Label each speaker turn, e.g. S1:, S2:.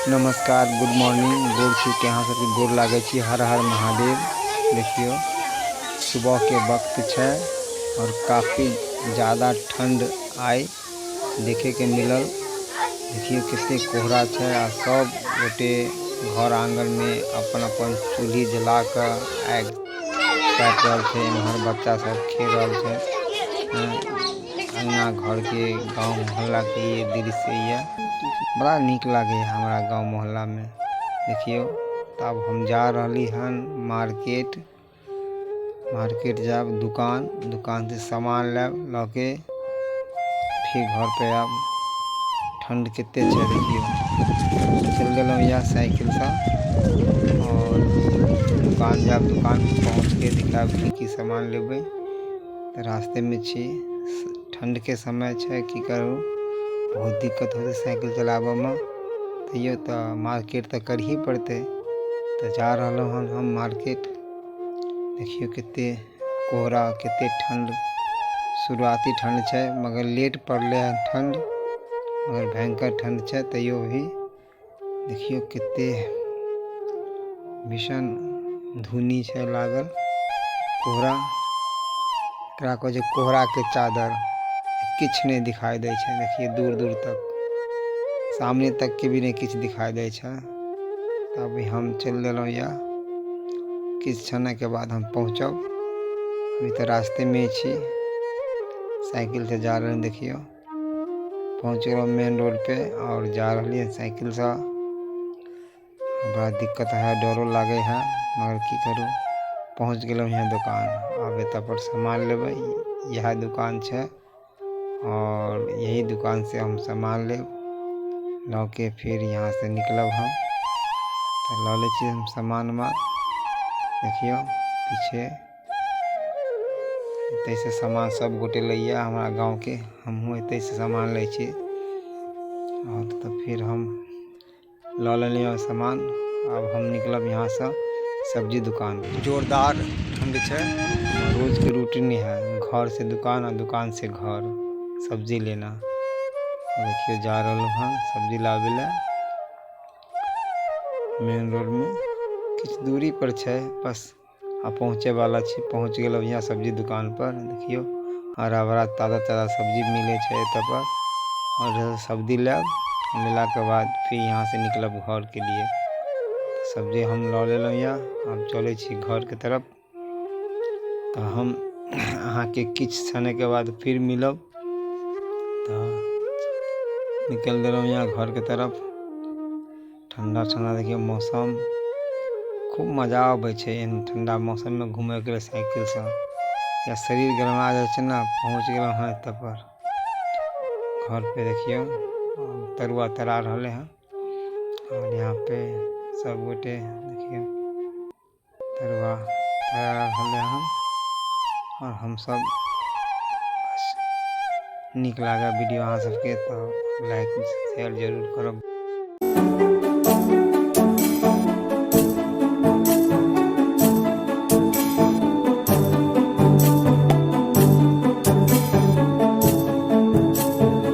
S1: नमस्कार, good morning. गोड़ छू के यहाँ सबके गोड़ लागै छी। हर हर महादेव। देखियो सुबह के वक्त है और काफ़ी ज़्यादा ठंड आई देखे के मिलल। देखियो कितने कोहरा है आ सब गोटे घर आंगन में अपन अपन चूल्ही जला कर आग काट रहा है। इम्हर बच्चा सब खेल रहा है। अंगना घर के गांव मोहल्ला के ये दृश्य ये बड़ा निक लगे हमारा गांव मोहल्ला में। देखियो तब हम जा रही हन मार्केट जाब दुकान से सामान ला के फिर घर पे आब। ठंड कितने है देखियो। चल गल या साइकिल से और दुकान जाब, दुकान पहुँच के दिखाब की सामान लेबे। तो रास्ते में छी, ठंड के समय है, की करूँ बहुत दिक्कत होती साइकिल चलाबे में। तैयो तो मार्केट तो कर ही पड़ते। तो जा रहा हन हम मार्केट। देखियो कितने कोहरा कितने ठंड। शुरुआती ठंड है मगर लेट पड़ले है ठंड, मगर भयंकर ठंड है। तैयो भी देखियो कितने भीषण धुनी है लागल। कोहरा एकरा को कोहरा के चादर किछ नहीं दिखाई दे छै। देखिए दूर दूर तक, सामने तक के भी नहीं किछ दिखाई दे छै। अभी हम चल दिलों या किछ क्षण के बाद हम पहुँचब। अभी तो रास्ते में छी, साइकिल से जा रहे हैं। देखियो पहुँच गए मेन रोड पे और जा रही है साइकिल से। बड़ा दिक्कत है, डरो लगे है, मगर की करूँ पहुँच गए यहाँ दुकान। अब एत पर सामान लेबै। यह दुकान है और यही दुकान से हम सामान ले के फिर यहाँ से निकलब हम। तो ला ले छी हम सामान में। देखियो पीछे एते से सामान सब गोटे लैया हमारा गांव के। हमहूँ एते से सामान ले छी और तो फिर हम ला लेलिए सामान। अब हम निकलब यहाँ से सब्जी दुकान। जोरदार ठंड है, रोज की रूटीन है, घर से दुकान और दुकान से घर सब्जी लेना। देखियो जा रहा हन सब्जी लावे ला मेन रोड में। किछ दूरी पर है बस, आ पहुँचे वाला छी। पहुँच गए यहाँ सब्जी दुकान पर। देखियो हरा भरा ताज़ा ताज़ा सब्जी मिले एत पर। और सब्जी लेला के बाद फिर यहाँ से निकलब घर के लिए। सब्जी हम ला लेलहुँ या अब चले छी घर के तरफ। तो हम अहाँ के किछ क्षण के बाद फिर मिलब। तो निकल दिलों यहाँ घर के तरफ। ठंडा ठंडा देखिए मौसम, खूब मजा आवे छै इन ठंडा मौसम में घूमे के लिए साइकिल से। या शरीर गरमा जाए ना। पहुँच गए हैं एत पर घर पे। देखियो तरुआ तरा रहे हैं और यहाँ पे सब गोटे देखियो तरुआ तरा रहे हैं। और हम सब निक लागे वीडियो अहाँ सबके तो लाइक शेयर जरूर करब।